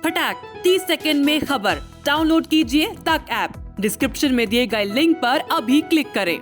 फटाक 30 सेकंड में खबर। डाउनलोड कीजिए तक ऐप। डिस्क्रिप्शन में दिए गए लिंक पर अभी क्लिक करें।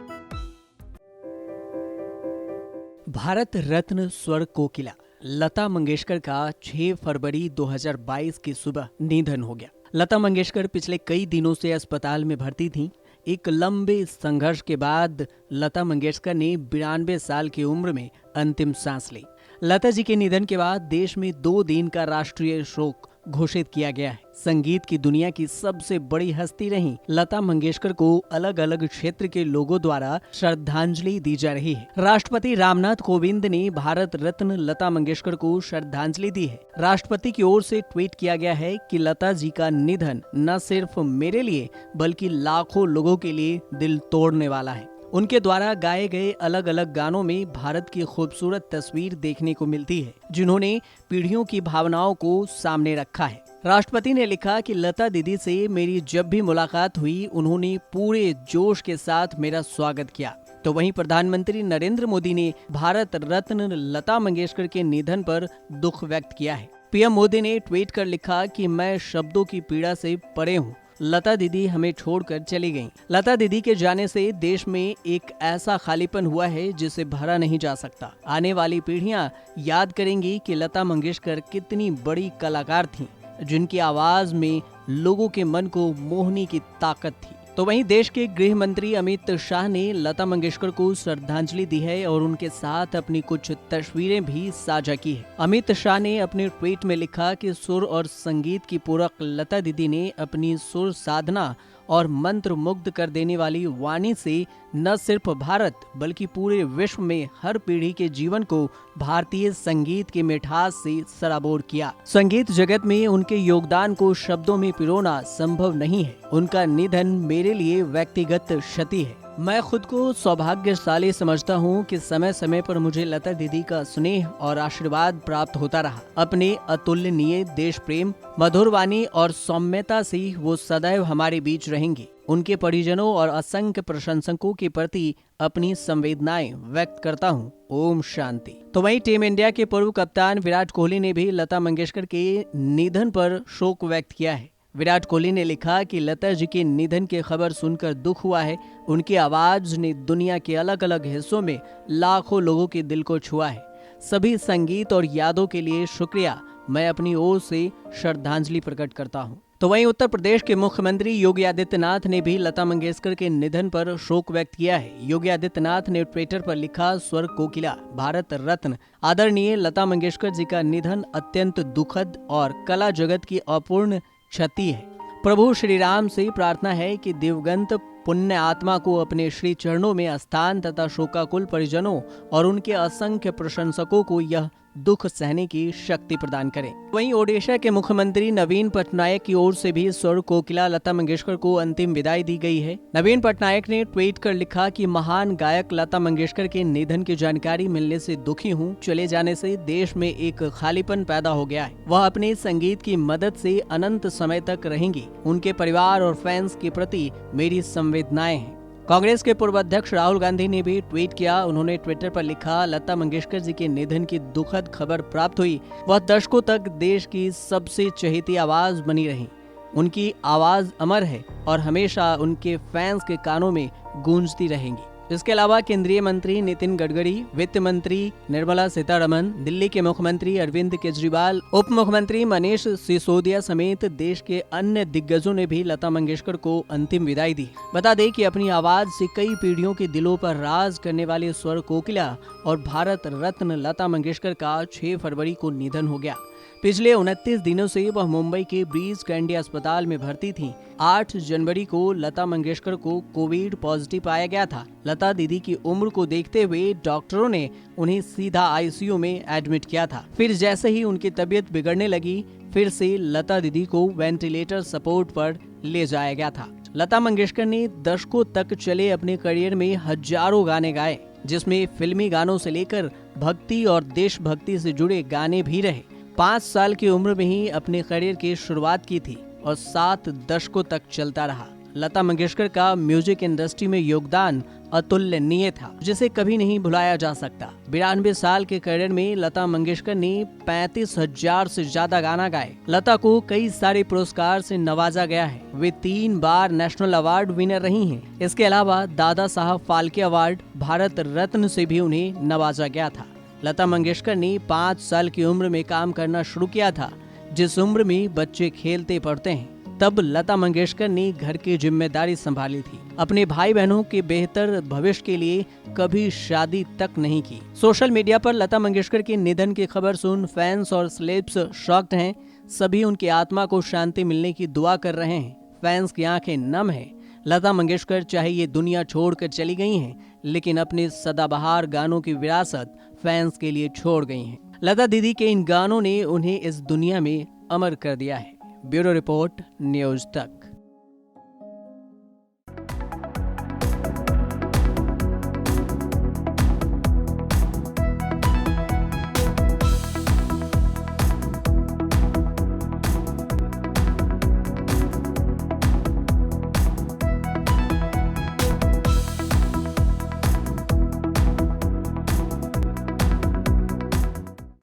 भारत रत्न स्वर कोकिला लता मंगेशकर का 6 फरवरी 2022 की सुबह निधन हो गया। लता मंगेशकर पिछले कई दिनों से अस्पताल में भर्ती थीं। एक लंबे संघर्ष के बाद लता मंगेशकर ने 92 साल की उम्र में अंतिम सांस ली। लता जी के निधन के बाद देश में 2 दिन का राष्ट्रीय शोक घोषित किया गया है। संगीत की दुनिया की सबसे बड़ी हस्ती रहीं लता मंगेशकर को अलग अलग क्षेत्र के लोगों द्वारा श्रद्धांजलि दी जा रही है। राष्ट्रपति रामनाथ कोविंद ने भारत रत्न लता मंगेशकर को श्रद्धांजलि दी है। राष्ट्रपति की ओर से ट्वीट किया गया है कि लता जी का निधन न सिर्फ मेरे लिए बल्कि लाखों लोगों के लिए दिल तोड़ने वाला है। उनके द्वारा गाए गए अलग अलग गानों में भारत की खूबसूरत तस्वीर देखने को मिलती है, जिन्होंने पीढ़ियों की भावनाओं को सामने रखा है। राष्ट्रपति ने लिखा कि लता दीदी से मेरी जब भी मुलाकात हुई, उन्होंने पूरे जोश के साथ मेरा स्वागत किया। तो वहीं प्रधानमंत्री नरेंद्र मोदी ने भारत रत्न लता मंगेशकर के निधन पर दुख व्यक्त किया है। पीएम मोदी ने ट्वीट कर लिखा कि मैं शब्दों की पीड़ा से परे हूँ। लता दीदी हमें छोड़कर चली गईं। लता दीदी के जाने से देश में एक ऐसा खालीपन हुआ है जिसे भरा नहीं जा सकता। आने वाली पीढ़ियां याद करेंगी कि लता मंगेशकर कितनी बड़ी कलाकार थीं, जिनकी आवाज में लोगों के मन को मोहनी की ताकत थी। तो वहीं देश के गृह मंत्री अमित शाह ने लता मंगेशकर को श्रद्धांजलि दी है और उनके साथ अपनी कुछ तस्वीरें भी साझा की है। अमित शाह ने अपने ट्वीट में लिखा कि सुर और संगीत की पूरक लता दीदी ने अपनी सुर साधना और मंत्र मुग्ध कर देने वाली वाणी से न सिर्फ भारत बल्कि पूरे विश्व में हर पीढ़ी के जीवन को भारतीय संगीत के मिठास से सराबोर किया। संगीत जगत में उनके योगदान को शब्दों में पिरोना संभव नहीं है। उनका निधन मेरे लिए व्यक्तिगत क्षति है। मैं खुद को सौभाग्यशाली समझता हूँ कि समय समय पर मुझे लता दीदी का स्नेह और आशीर्वाद प्राप्त होता रहा। अपने अतुलनीय देश प्रेम, मधुर वाणी और सौम्यता से वो सदैव हमारे बीच रहेंगी। उनके परिजनों और असंख्य प्रशंसकों के प्रति अपनी संवेदनाएं व्यक्त करता हूँ। ओम शांति। तो वहीं टीम इंडिया के पूर्व कप्तान विराट कोहली ने भी लता मंगेशकर के निधन पर शोक व्यक्त किया है। विराट कोहली ने लिखा कि लता जी के निधन की खबर सुनकर दुख हुआ है। उनकी आवाज ने दुनिया के अलग अलग हिस्सों में लाखों लोगों के दिल को छुआ है। सभी संगीत और यादों के लिए शुक्रिया। मैं अपनी ओर से श्रद्धांजलि प्रकट करता हूँ। तो वहीं उत्तर प्रदेश के मुख्यमंत्री योगी आदित्यनाथ ने भी लता मंगेशकर के निधन पर शोक व्यक्त किया है। योगी आदित्यनाथ ने ट्विटर पर लिखा, स्वर कोकिला भारत रत्न आदरणीय लता मंगेशकर जी का निधन अत्यंत दुखद और कला जगत की अपूर्ण क्षति है। प्रभु श्री राम से प्रार्थना है कि दिवंगत पुण्य आत्मा को अपने श्री चरणों में स्थान तथा शोकाकुल परिजनों और उनके असंख्य प्रशंसकों को यह दुख सहने की शक्ति प्रदान करें। वहीं ओडिशा के मुख्यमंत्री नवीन पटनायक की ओर से भी स्वर कोकिला लता मंगेशकर को अंतिम विदाई दी गई है। नवीन पटनायक ने ट्वीट कर लिखा कि महान गायक लता मंगेशकर के निधन की जानकारी मिलने से दुखी हूँ। चले जाने से देश में एक खालीपन पैदा हो गया है। वह अपने संगीत की मदद से अनंत समय तक रहेंगी। उनके परिवार और फैंस के प्रति मेरी संवेदनाएं हैं। कांग्रेस के पूर्व अध्यक्ष राहुल गांधी ने भी ट्वीट किया। उन्होंने ट्विटर पर लिखा, लता मंगेशकर जी के निधन की दुखद खबर प्राप्त हुई। वह दशकों तक देश की सबसे चहेती आवाज बनी रही। उनकी आवाज अमर है और हमेशा उनके फैंस के कानों में गूंजती रहेंगी। इसके अलावा केंद्रीय मंत्री नितिन गडकरी, वित्त मंत्री निर्मला सीतारमण, दिल्ली के मुख्यमंत्री अरविंद केजरीवाल, उप मुख्यमंत्री मनीष सिसोदिया समेत देश के अन्य दिग्गजों ने भी लता मंगेशकर को अंतिम विदाई दी। बता दें कि अपनी आवाज से कई पीढ़ियों के दिलों पर राज करने वाले स्वर कोकिला और भारत रत्न लता मंगेशकर का 6 फरवरी को निधन हो गया। पिछले 29 दिनों से वह मुंबई के ब्रीच कैंडी अस्पताल में भर्ती थीं। 8 जनवरी को लता मंगेशकर को कोविड पॉजिटिव पाया गया था। लता दीदी की उम्र को देखते हुए डॉक्टरों ने उन्हें सीधा आईसीयू में एडमिट किया था। फिर जैसे ही उनकी तबीयत बिगड़ने लगी, फिर से लता दीदी को वेंटिलेटर सपोर्ट पर ले जाया गया था। लता मंगेशकर ने दशकों तक चले अपने करियर में हजारों गाने गाए, जिसमें फिल्मी गानों से लेकर भक्ति और देशभक्ति से जुड़े गाने भी रहे। 5 साल की उम्र में ही अपने करियर की शुरुआत की थी और 7 दशकों तक चलता रहा। लता मंगेशकर का म्यूजिक इंडस्ट्री में योगदान अतुलनीय था, जिसे कभी नहीं भुलाया जा सकता। 92 साल के करियर में लता मंगेशकर ने 35,000 से ज्यादा गाना गाए। लता को कई सारे पुरस्कार से नवाजा गया है। वे 3 बार नेशनल अवार्ड विनर रही हैं। इसके अलावा दादा साहब फाल्के अवार्ड, भारत रत्न से भी उन्हें नवाजा गया था। लता मंगेशकर ने 5 साल की उम्र में काम करना शुरू किया था, जिस उम्र में बच्चे खेलते पढ़ते हैं। तब लता मंगेशकर ने घर की जिम्मेदारी संभाली थी। अपने भाई बहनों के बेहतर भविष्य के लिए कभी शादी तक नहीं की। सोशल मीडिया पर लता मंगेशकर के निधन की खबर सुन फैंस और सेलेब्स शॉक्ड हैं। सभी उनकी आत्मा को शांति मिलने की दुआ कर रहे हैं। फैंस की आंखें नम हैं। लता मंगेशकर चाहे ये दुनिया छोड़कर चली गई हैं, लेकिन अपने सदाबहार गानों की विरासत फैंस के लिए छोड़ गई हैं। लता दीदी के इन गानों ने उन्हें इस दुनिया में अमर कर दिया है। ब्यूरो रिपोर्ट, न्यूज़ तक।